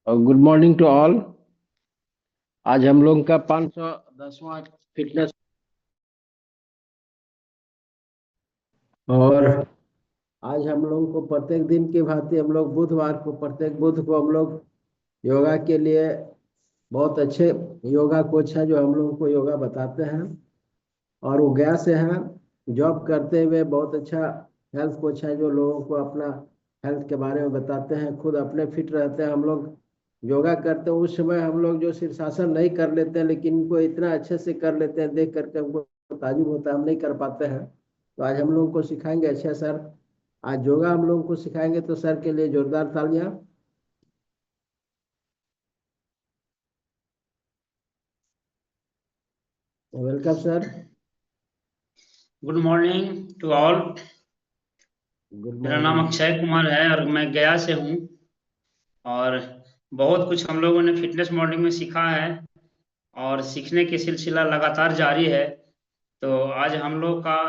और good morning to all. आज हम लोग का 510वां फिटनेस और आज हम लोग को प्रत्येक दिन की भांति हम लोग बुधवार को प्रत्येक बुध को हम लोग योगा के लिए बहुत अच्छे योगा कोच है जो हम लोगों को योगा बताते हैं। और वो गया से हैं, जॉब करते हुए बहुत अच्छा हेल्थ कोच है जो लोगों को अपना हेल्थ के बारे में बताते हैं। खुद अपने फिट रहते हैं। हम लोग योगा करते हैं उस समय हम लोग जो शीर्षासन नहीं कर लेते हैं, लेकिन इनको इतना अच्छे से कर लेते हैं, देख करके हमको ताजुब होता है, हम नहीं कर पाते हैं। तो आज हम लोगों को सिखाएंगे अच्छे सर। आज योगा हम लोगों को सिखाएंगे, तो सर के लिए जोरदार तालियां। Welcome sir. Good morning to all. Good मेरा नाम मॉर्निंग। अक्षय कुमार है और मैं गया से हूँ। और बहुत कुछ हम लोगों ने फिटनेस मॉर्निंग में सीखा है और सीखने की सिलसिला लगातार जारी है। तो आज हम लोग का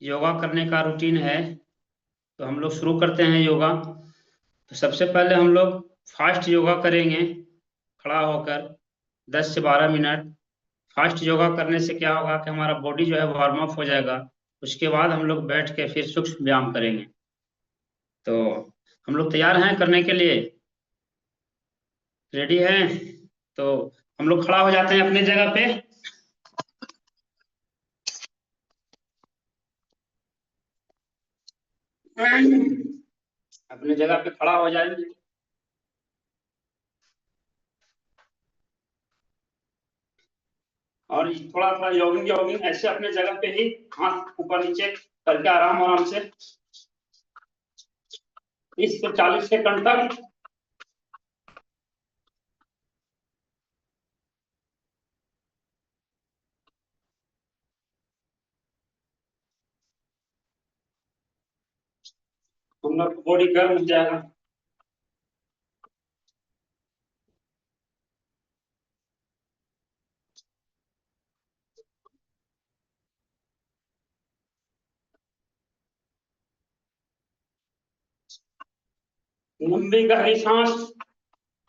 योगा करने का रूटीन है। तो हम लोग शुरू करते हैं योगा। तो सबसे पहले हम लोग फास्ट योगा करेंगे, खड़ा होकर 10 से 12 मिनट। फास्ट योगा करने से क्या होगा कि हमारा बॉडी जो है वार्म अप हो जाएगा। उसके बाद हम लोग बैठ के फिर सूक्ष्म व्यायाम करेंगे। तो हम लोग तैयार हैं करने के लिए, रेडी हैं। तो हम लोग खड़ा हो जाते हैं अपनी जगह पे। अपनी जगह पे खड़ा हो जाएंगे और थोड़ा थोड़ा जॉगिंग जॉगिंग ऐसे अपने जगह पे ही हाथ ऊपर नीचे करके आराम आराम से 30 से 40 सेकंड तक हम लोग बॉडी गर्म हो जाएगा। लंबी गहरी सांस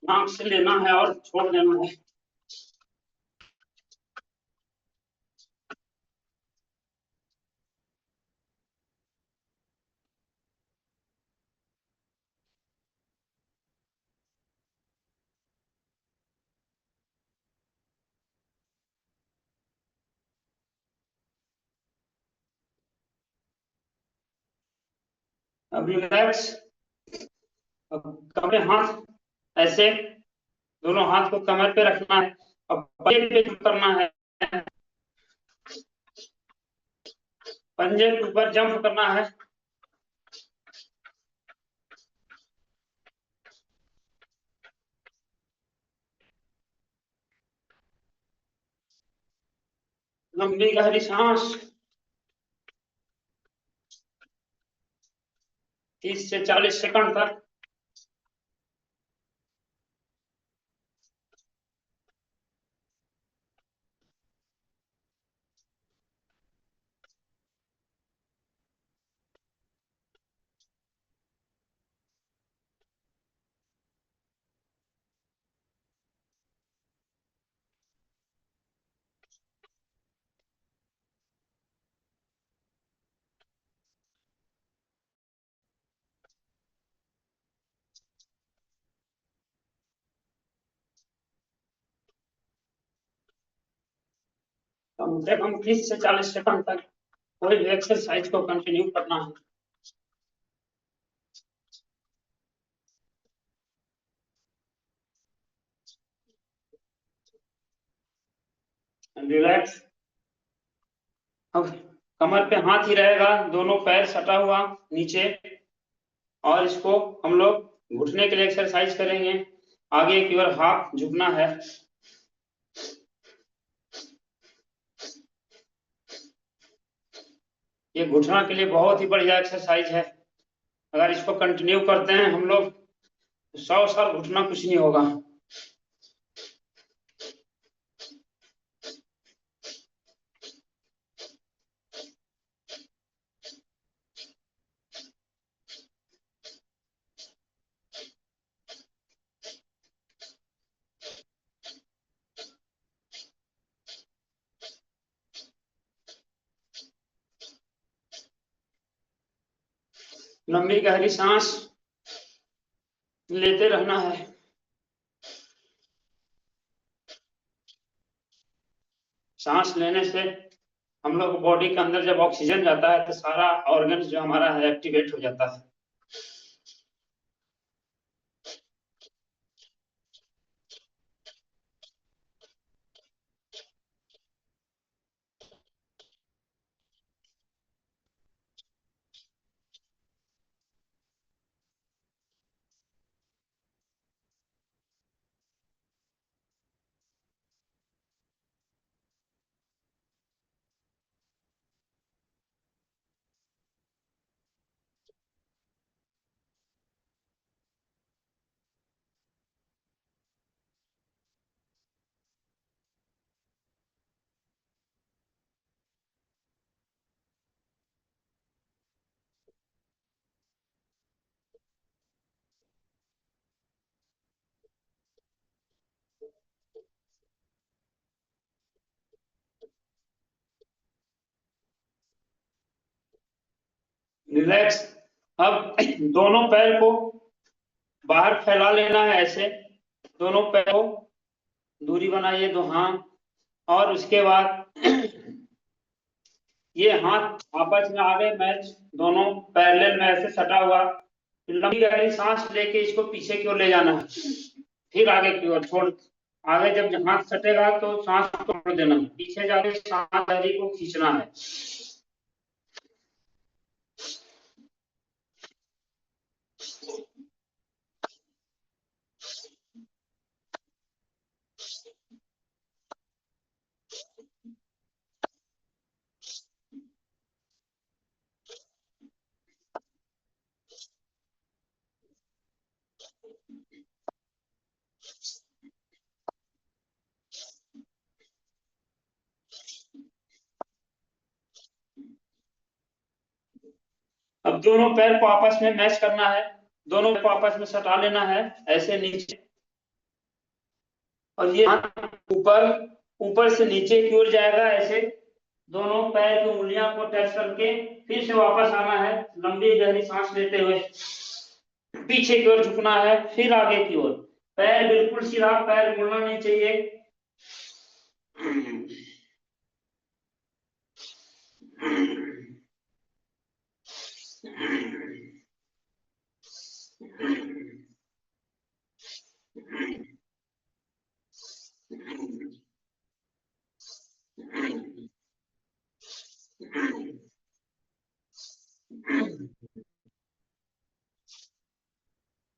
नाक से लेना है और छोड़ देना है। अब रिलैक्स। अब कमरे हाथ ऐसे, दोनों हाथ को कमर पे रखना है। अब पंजे पे करना है, पंजे के ऊपर जंप करना है। लंबी गहरी सांस 30 से 40 सेकंड तक। कम से कम 30 से 40 सेकंड तक कोई भी एक्सरसाइज को कंटिन्यू करना है। रिलैक्स। अब कमर पे हाथ ही रहेगा, दोनों पैर सटा हुआ नीचे। और इसको हम लोग घुटने के लिए एक्सरसाइज करेंगे। आगे की ओर हाथ झुकना है। ये घुटना के लिए बहुत ही बढ़िया एक्सरसाइज है। अगर इसको कंटिन्यू करते हैं हम लोग तो 100 साल घुटना कुछ नहीं होगा। लंबी गहरी सांस लेते रहना है। सांस लेने से हम लोग बॉडी के अंदर जब ऑक्सीजन जाता है तो सारा ऑर्गन जो हमारा है एक्टिवेट हो जाता है। रिलैक्स। अब दोनों पैर को बाहर फैला लेना है, ऐसे दोनों पैर को दूरी बनाइए दो हाथ, और उसके बाद ये हाथ आपस में आगे मैच, दोनों पैरेलल में ऐसे सटा हुआ। लंबी गहरी सांस लेके इसको पीछे की ओर ले जाना है, फिर आगे की ओर छोड़। आगे जब हाथ सटेगा तो सांस को छोड़ देना, पीछे जाके सांस गहरी को खींचना है। अब दोनों पैर को आपस में मैच करना है, दोनों पैर को आपस में सटा लेना है ऐसे नीचे, और ये ऊपर ऊपर से नीचे की ओर जाएगा ऐसे। दोनों पैर की उंगलियां को टच करके फिर से वापस आना है, लंबी गहरी सांस लेते हुए पीछे की ओर झुकना है, फिर आगे की ओर। पैर बिल्कुल सीधा, पैर मुड़ना नहीं चाहिए।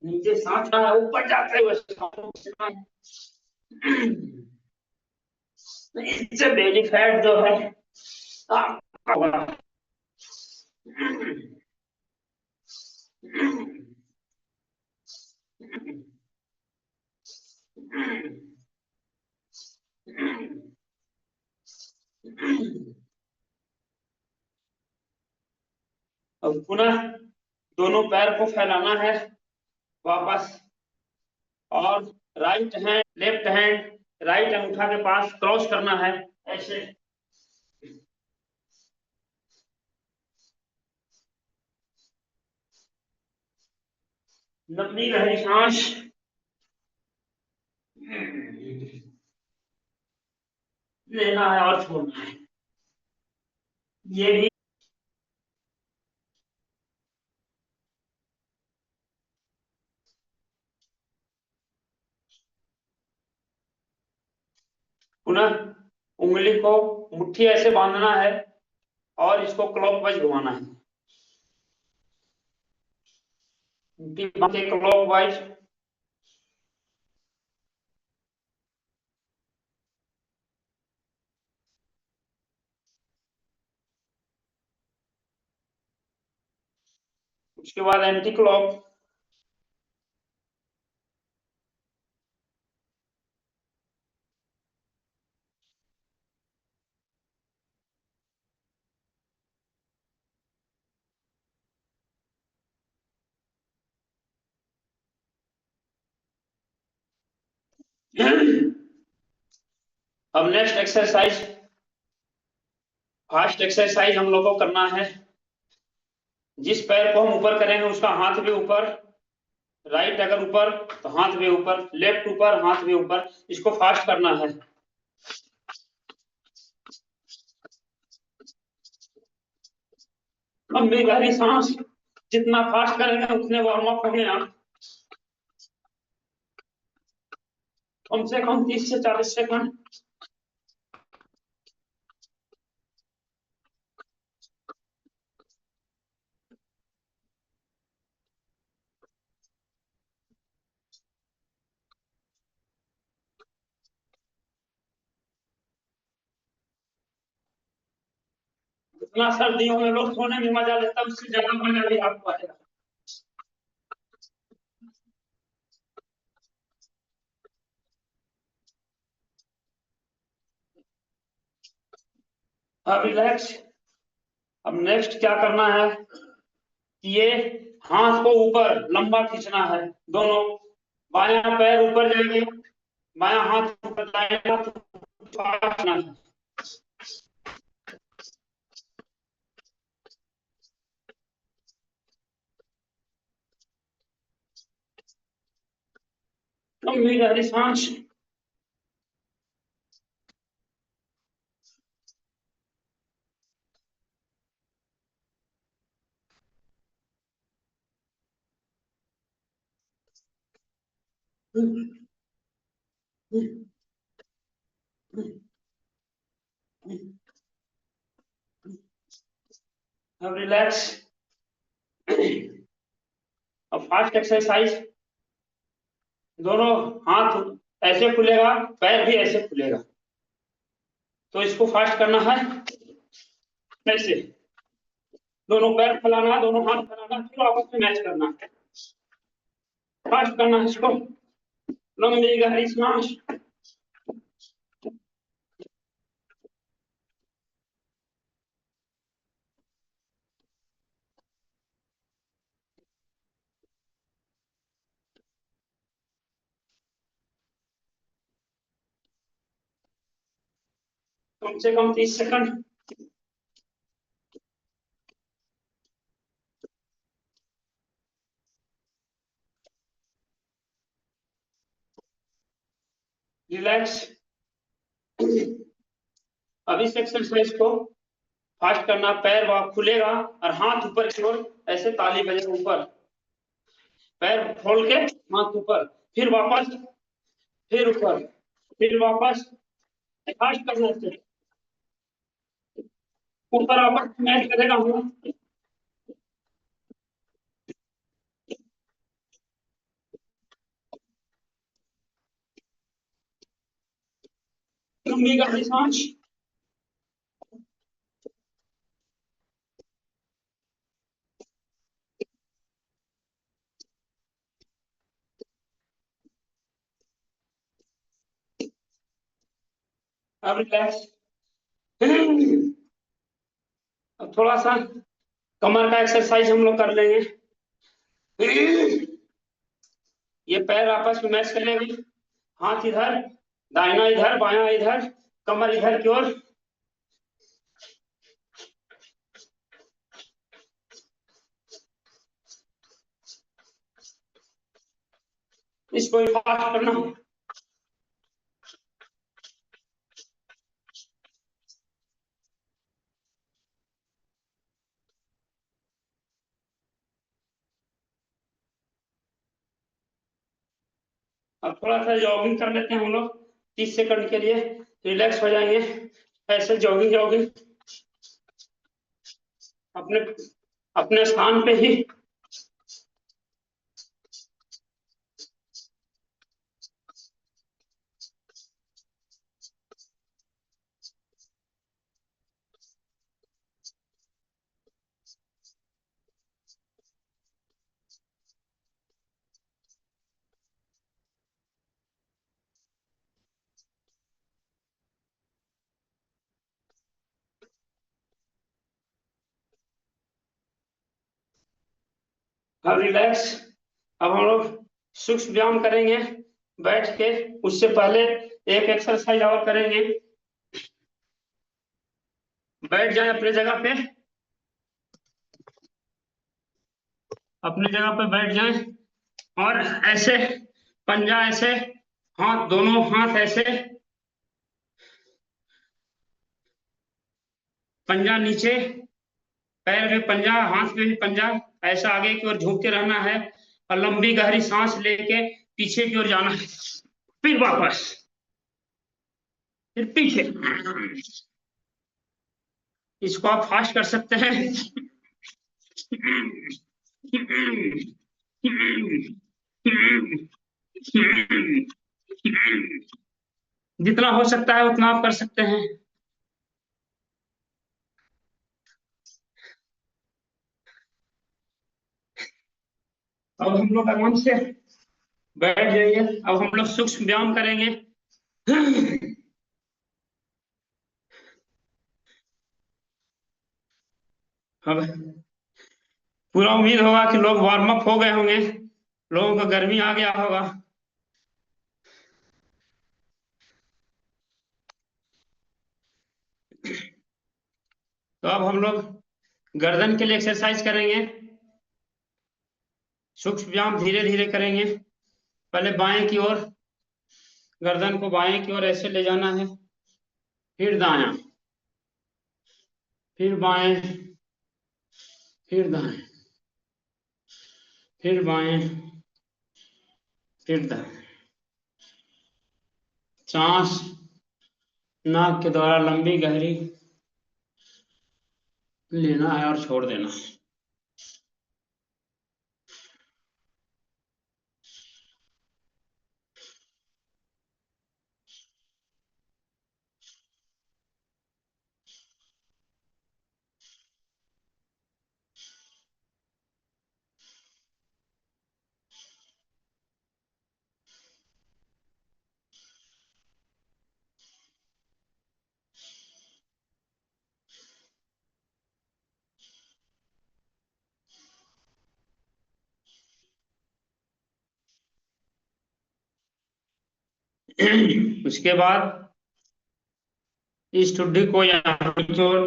नीचे सांस है, ऊपर जाते हुए इससे बेली फैट जो है और पुनः दोनों पैर को फैलाना है वापस, और right hand left hand right अंगूठा के पास क्रॉस करना है ऐसे। लंबी गहरी सांस लेना है और छोड़ना है। ये भी पुनः उंगली को मुट्ठी ऐसे बांधना है और इसको क्लॉकवाइज घुमाना है, मुट्ठी बांध के क्लॉकवाइज। उसके बाद एंटी क्लॉक। अब नेक्स्ट एक्सरसाइज, फास्ट एक्सरसाइज हम लोग को करना है। जिस पैर को हम ऊपर करेंगे उसका हाथ भी ऊपर, राइट अगर ऊपर तो हाथ भी ऊपर, लेफ्ट ऊपर हाथ भी ऊपर, इसको फास्ट करना है। अब मेरी गहरी सांस, जितना फास्ट करेंगे उतने वार्म अप होंगे आप। कम से कम 30 से 40 सेकंड। इतना सर्दियों में लोग सोने में मजा लेता है, उससे ज्यादा मजा भी आपको आएगा। अब रिलैक्स। अब नेक्स्ट क्या करना है कि ये हाथ को ऊपर लंबा खींचना है, दोनों। बायां पैर ऊपर जाएंगे, बायां हाथ ऊपर, दायां हाथ ऊपर है। लंबी गहरी सांस। अब रिलैक्स। अब फास्ट एक्सरसाइज, दोनों हाथ ऐसे खुलेगा, पैर भी ऐसे खुलेगा। तो इसको फास्ट करना है ऐसे, दोनों पैर फैलाना, दोनों हाथ फैलाना, फिर आपस में मैच करना है। फास्ट करना है इसको। लंबी गहरी सांस। कम से कम 30 सेकंड। रिलैक्स। अब इस एक्सरसाइज को फास्ट करना, पैर वहां खुलेगा और हाथ ऊपर की ओर ऐसे ताली बजे ऊपर, पैर खोल के हाथ ऊपर, फिर वापस, फिर ऊपर, फिर वापस। फास्ट करना है, ऊपर आपस मैच करेगा हम। लंबी गहरी सांस। अब रिलैक्स। अब थोड़ा सा कमर का एक्सरसाइज हम लोग कर लेंगे। ये पैर आपस में मैच करेंगे, हाथ इधर, दाहिना इधर, बायां इधर, कमर इधर की ओर। इसको फास्ट करना। अब थोड़ा सा जॉगिंग कर लेते हैं हम लोग 30 सेकंड के लिए, रिलैक्स हो जाएंगे। ऐसे जॉगिंग जॉगिंग अपने अपने स्थान पे ही। अब रिलैक्स। अब हम लोग सूक्ष्म व्यायाम करेंगे बैठ के। उससे पहले एक एक्सरसाइज और करेंगे। बैठ जाए अपने जगह पे। अपनी जगह पे बैठ जाएं और ऐसे पंजा ऐसे, हाथ दोनों हाथ ऐसे, पंजा नीचे, पैर में पंजा, हाथ में भी पंजा, ऐसा आगे की ओर झुक के रहना है और लंबी गहरी सांस लेके पीछे की ओर जाना है, फिर वापस, फिर पीछे। इसको आप फास्ट कर सकते हैं। जितना हो सकता है उतना आप कर सकते हैं। अब हम लोग आराम से बैठ जाइए। अब हम लोग सूक्ष्म व्यायाम करेंगे। अब पूरा उम्मीद होगा कि लोग वार्म अप हो गए होंगे, लोगों को गर्मी आ गया होगा। तो अब हम लोग गर्दन के लिए एक्सरसाइज करेंगे। सूक्ष्म व्यायाम धीरे धीरे करेंगे। पहले बाएं की ओर, गर्दन को बाएं की ओर ऐसे ले जाना है, फिर दायां, फिर बाएं, फिर दाएं, फिर बाएं, फिर दाएं। सांस नाक के द्वारा लंबी गहरी लेना है और छोड़ देना है। उसके बाद इस ठुड्डी को यहाँ की ओर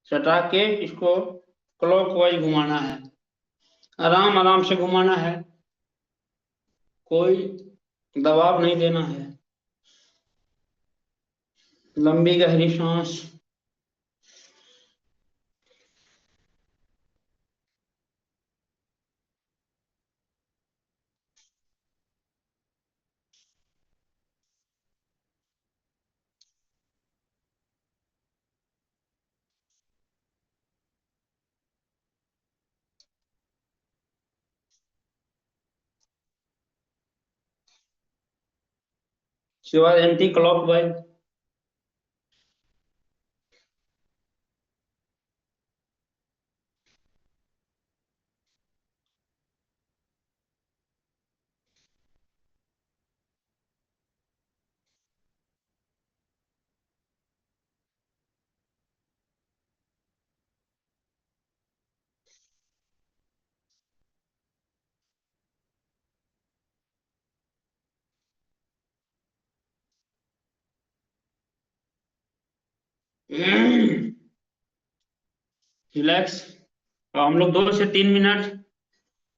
सटा के इसको क्लॉकवाइज घुमाना है। आराम आराम से घुमाना है, कोई दबाव नहीं देना है। लंबी गहरी सांस। उसके बाद एंटी क्लॉकवाइज। रिलैक्स। अब हम लोग 2 से 3 मिनट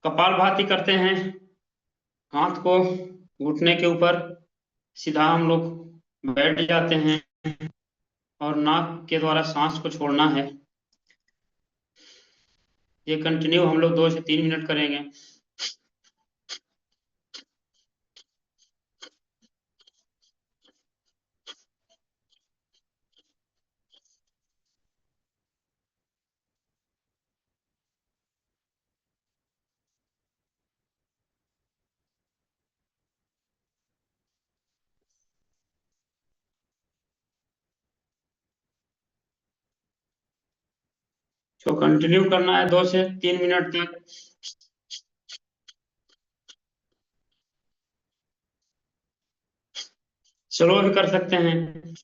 कपालभाति करते हैं। हाथ को घुटने के ऊपर सीधा हम लोग बैठ जाते हैं और नाक के द्वारा सांस को छोड़ना है। ये कंटिन्यू हम लोग 2 से 3 मिनट करेंगे। तो कंटिन्यू करना है 2 से 3 मिनट तक। स्लो भी कर सकते हैं।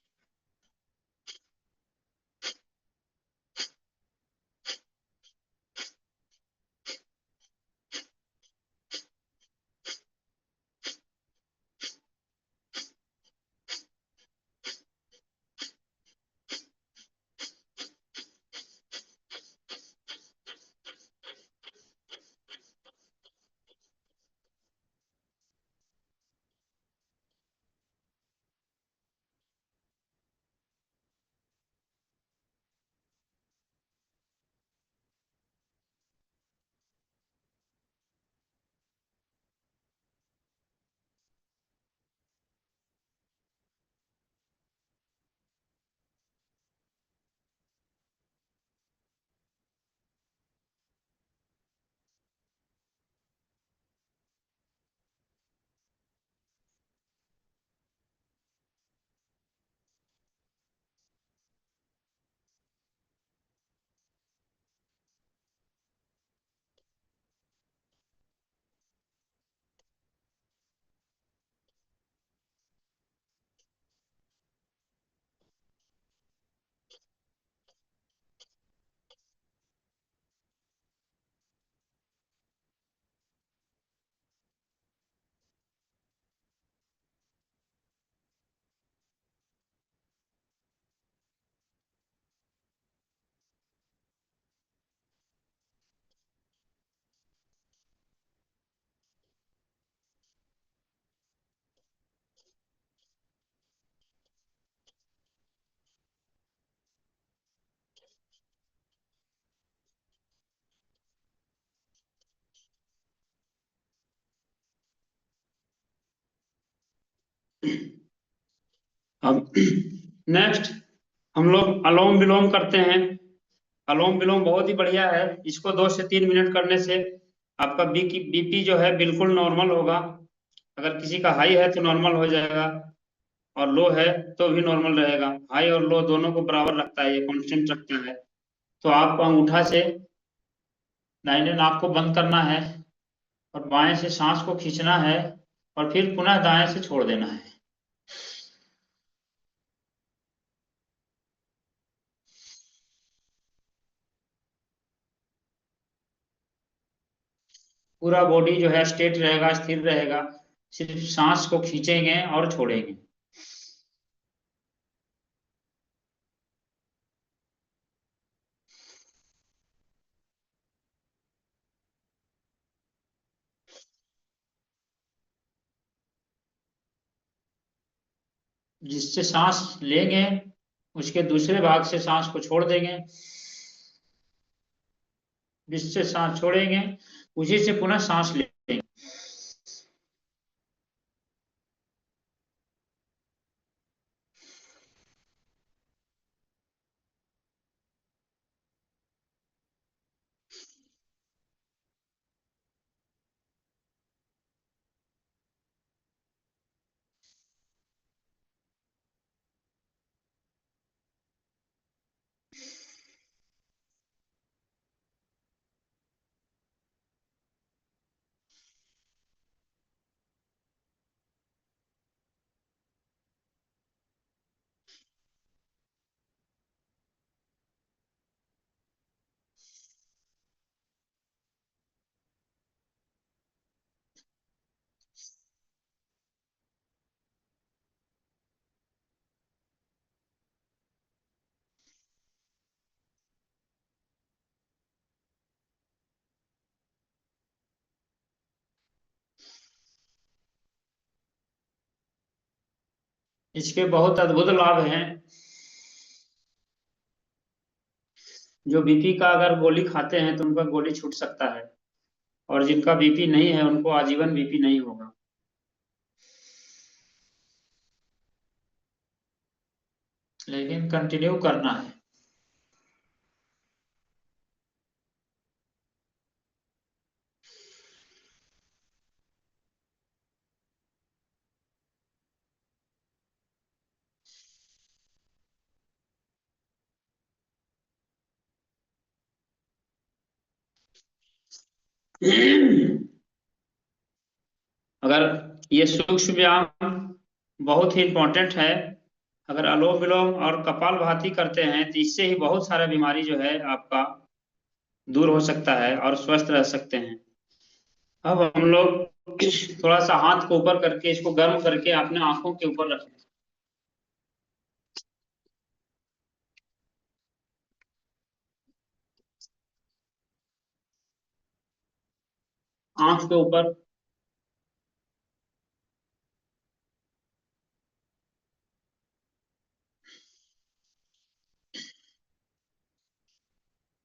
अब नेक्स्ट हम लोग अलोम विलोम करते हैं। अलोम विलोम बहुत ही बढ़िया है। इसको 2 से 3 मिनट करने से आपका बीपी जो है बिल्कुल नॉर्मल होगा। अगर किसी का हाई है तो नॉर्मल हो जाएगा, और लो है तो भी नॉर्मल रहेगा। हाई और लो दोनों को बराबर रखता है, ये कांस्टेंट रखता है। तो आपको अंगूठा से दाहिने नाक को बंद करना है, और बाएं से सांस को खींचना है, और फिर पुनः दाएं से छोड़ देना है। पूरा बॉडी जो है स्ट्रेट रहेगा, स्थिर रहेगा। सिर्फ सांस को खींचेंगे और छोड़ेंगे। जिससे सांस लेंगे उसके दूसरे भाग से सांस को छोड़ देंगे। जिससे सांस छोड़ेंगे उसी से पुनः सांस लेंगे। इसके बहुत अद्भुत लाभ हैं। जो बीपी का अगर गोली खाते हैं तो उनका गोली छूट सकता है, और जिनका बीपी नहीं है उनको आजीवन बीपी नहीं होगा। लेकिन कंटिन्यू करना है। अगर ये सूक्ष्म व्यायाम बहुत ही इंपॉर्टेंट है। अगर अनुलोम विलोम और कपालभाति करते हैं तो इससे ही बहुत सारा बीमारी जो है आपका दूर हो सकता है और स्वस्थ रह सकते हैं। अब हम लोग थोड़ा सा हाथ को ऊपर करके इसको गर्म करके अपने आंखों के ऊपर रखें। आंख के ऊपर।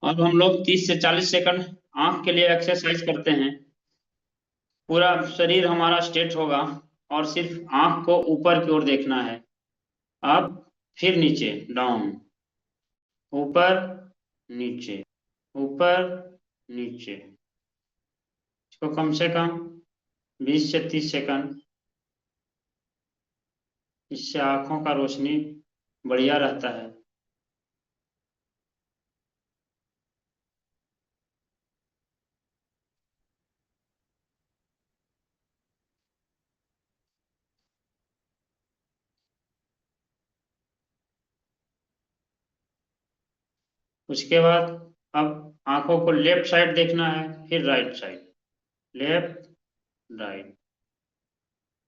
अब हम लोग 30 से 40 सेकंड आंख के लिए एक्सरसाइज करते हैं। पूरा शरीर हमारा स्ट्रेट होगा, और सिर्फ आंख को ऊपर की ओर देखना है। अब फिर नीचे, डाउन, ऊपर, नीचे, ऊपर, नीचे। इसको कम से कम 20 से 30 सेकंड। इससे आंखों का रोशनी बढ़िया रहता है। उसके बाद अब आंखों को लेफ्ट साइड देखना है, फिर राइट साइड। Left, right.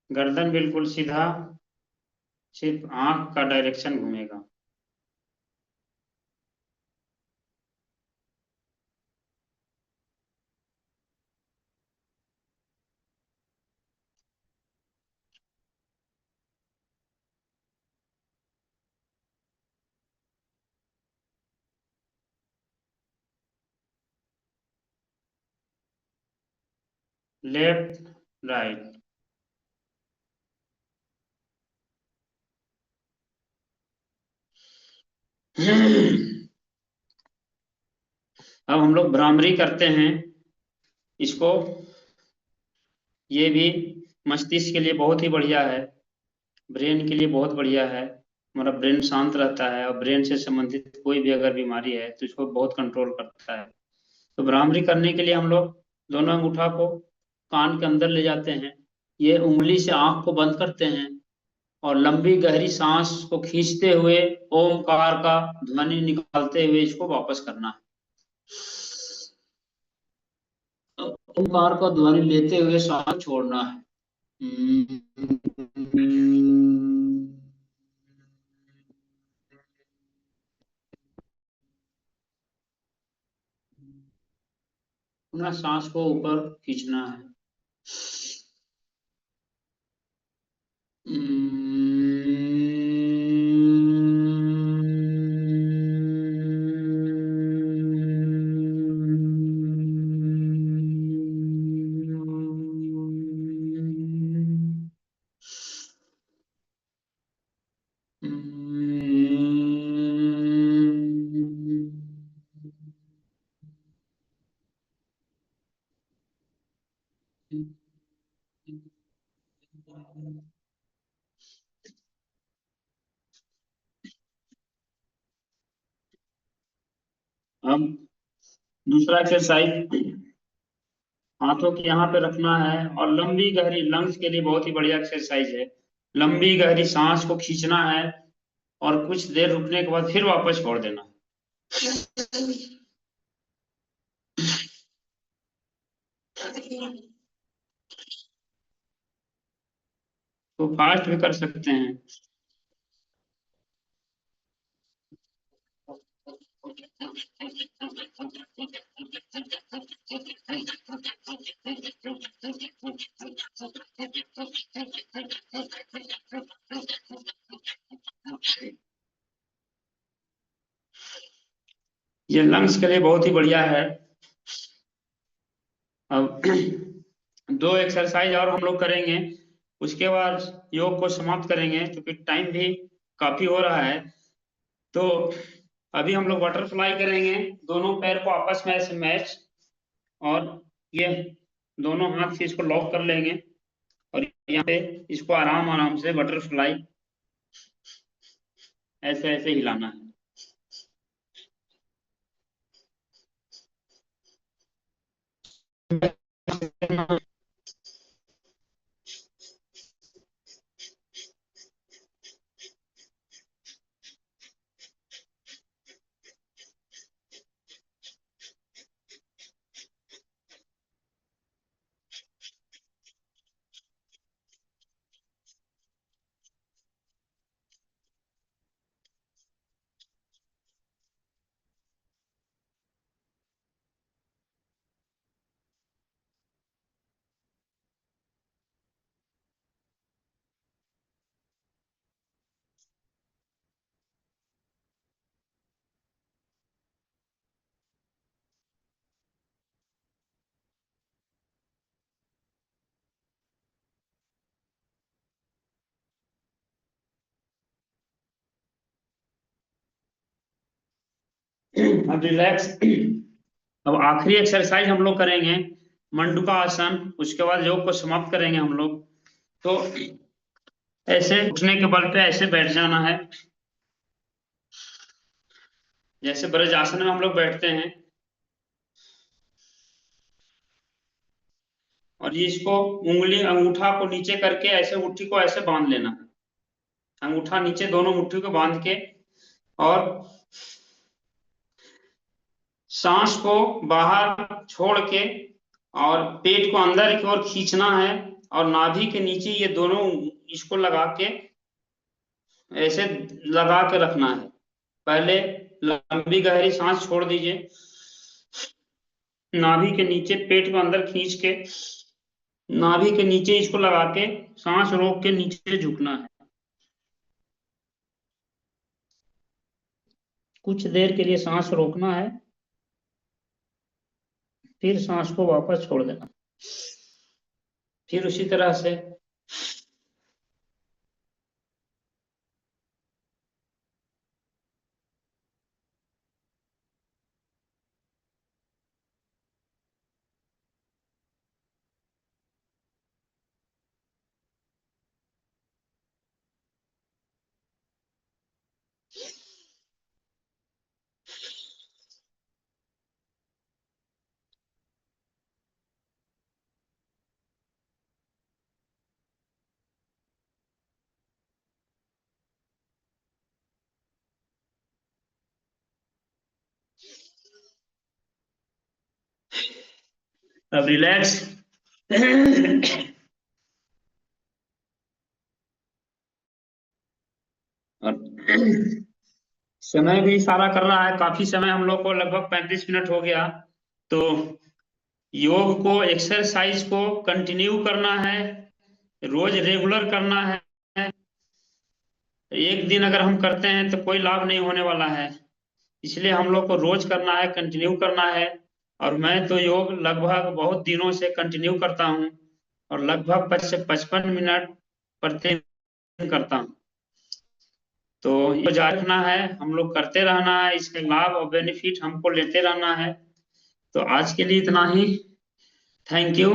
गर्दन बिल्कुल सीधा, सिर्फ आंख का डायरेक्शन घूमेगा। Left, right. अब हम लोग भ्रामरी करते हैं इसको। ये भी मस्तिष्क के लिए बहुत ही बढ़िया है, ब्रेन के लिए बहुत बढ़िया है। हमारा ब्रेन शांत रहता है और ब्रेन से संबंधित कोई भी अगर बीमारी है तो इसको बहुत कंट्रोल करता है। तो भ्रामरी करने के लिए हम लोग दोनों अंगूठा को कान के अंदर ले जाते हैं, ये उंगली से आंख को बंद करते हैं और लंबी गहरी सांस को खींचते हुए ओमकार का ध्वनि निकालते हुए इसको वापस करना है। ओमकार का ध्वनि लेते हुए सांस छोड़ना है। अपना सांस को ऊपर खींचना है। अब दूसरा एक्सरसाइज, हाथों के यहाँ पे रखना है और लंबी गहरी, लंग्स के लिए बहुत ही बढ़िया एक्सरसाइज है। लंबी गहरी सांस को खींचना है और कुछ देर रुकने के बाद फिर वापस छोड़ देना। तो फास्ट भी कर सकते हैं। ये लंग्स के लिए बहुत ही बढ़िया है। अब दो एक्सरसाइज और हम लोग करेंगे, उसके बाद योग को समाप्त करेंगे क्योंकि टाइम भी काफी हो रहा है। तो अभी हम लोग बटरफ्लाई करेंगे, दोनों पैर को आपस में ऐसे मैच, और ये दोनों हाथ से इसको लॉक कर लेंगे और यहाँ पे इसको आराम आराम से बटरफ्लाई ऐसे ऐसे हिलाना है। अब रिलैक्स। अब आखिरी एक्सरसाइज हम लोग करेंगे मंडूका आसन, उसके बाद योग को समाप्त करेंगे हम लोग। तो ऐसे उठने के बल पे ऐसे बैठ जाना है, जैसे ब्रज आसन में हम लोग बैठते हैं। और ये इसको उंगली अंगूठा को नीचे करके ऐसे मुट्ठी को ऐसे बांध लेना है, अंगूठा नीचे दोनों मुट्ठी को बांध के, और सांस को बाहर छोड़ के और पेट को अंदर की ओर खींचना है और नाभि के नीचे ये दोनों इसको लगा के ऐसे लगा के रखना है। पहले लंबी गहरी सांस छोड़ दीजिए, नाभि के नीचे पेट को अंदर खींच के नाभि के नीचे इसको लगा के सांस रोक के नीचे झुकना है। कुछ देर के लिए सांस रोकना है, फिर सांस को वापस छोड़ देना, फिर उसी तरह से। अब रिलैक्स। और समय भी इशारा कर रहा है, काफी समय हम लोग को, लगभग 35 मिनट हो गया। तो योग को, एक्सरसाइज को कंटिन्यू करना है, रोज रेगुलर करना है। एक दिन अगर हम करते हैं तो कोई लाभ नहीं होने वाला है, इसलिए हम लोग को रोज करना है, कंटिन्यू करना है। और मैं तो योग लगभग बहुत दिनों से कंटिन्यू करता हूँ, और लगभग 55 मिनट प्रतिदिन करता हूँ। तो ये जारी रखना है, हम लोग करते रहना है, इसके लाभ और बेनिफिट हमको लेते रहना है। तो आज के लिए इतना ही। Thank you.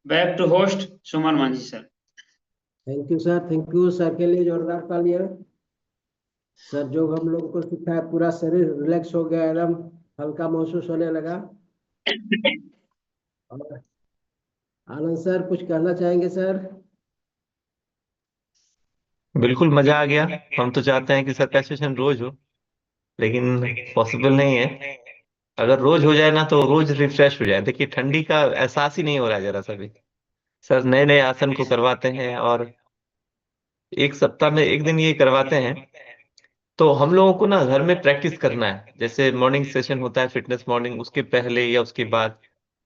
Back to host Suman Manjhi sir. Thank you sir, thank you sir के लिए जोरदार तालियां। सर जो हम लोग को सिखाया, पूरा शरीर रिलैक्स हो गया, एकदम हल्का महसूस होने लगा। और आनंद सर कुछ कहना चाहेंगे सर? बिल्कुल मजा आ गया। हम तो चाहते हैं कि सर का सेशन रोज हो, लेकिन पॉसिबल नहीं है। अगर रोज हो जाए ना तो रोज रिफ्रेश हो जाए। देखिए ठंडी का एहसास ही नहीं हो रहा है जरा सा भी। सर नए नए आसन को करवाते हैं और एक सप्ताह में एक दिन ये करवाते हैं। तो हम लोगों को ना घर में प्रैक्टिस करना है। जैसे मॉर्निंग सेशन होता है फिटनेस मॉर्निंग, उसके पहले या उसके बाद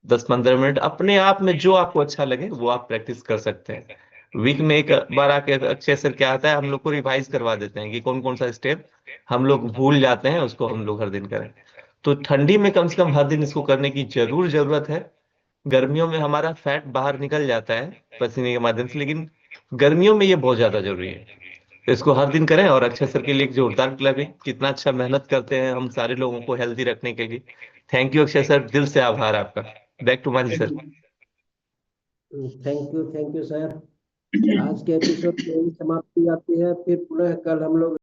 10-15 मिनट अपने आप में जो आपको अच्छा लगे वो आप प्रैक्टिस कर सकते हैं। वीक में एक बार आके अक्षय सर क्या आता है, हम लोग को रिवाइज करवा देते हैं कि कौन कौन सा स्टेप हम लोग भूल जाते हैं, उसको हम लोग हर दिन करें। तो ठंडी में कम से कम हर दिन इसको करने की जरूरत है। गर्मियों में हमारा फैट बाहर निकल जाता है पसीने के माध्यम से, लेकिन गर्मियों में ये बहुत ज्यादा जरूरी है। तो इसको हर दिन करें। और अक्षय सर के लिए एक जोरदार क्लब है, कितना अच्छा मेहनत करते हैं हम सारे लोगों को हेल्दी रखने के लिए। थैंक यू अक्षय सर, दिल से आभार आपका। Back to Manjhi sir. Thank you sir. आज के एपिसोड में ही समाप्ति आती है, फिर पुनः कल हम लोग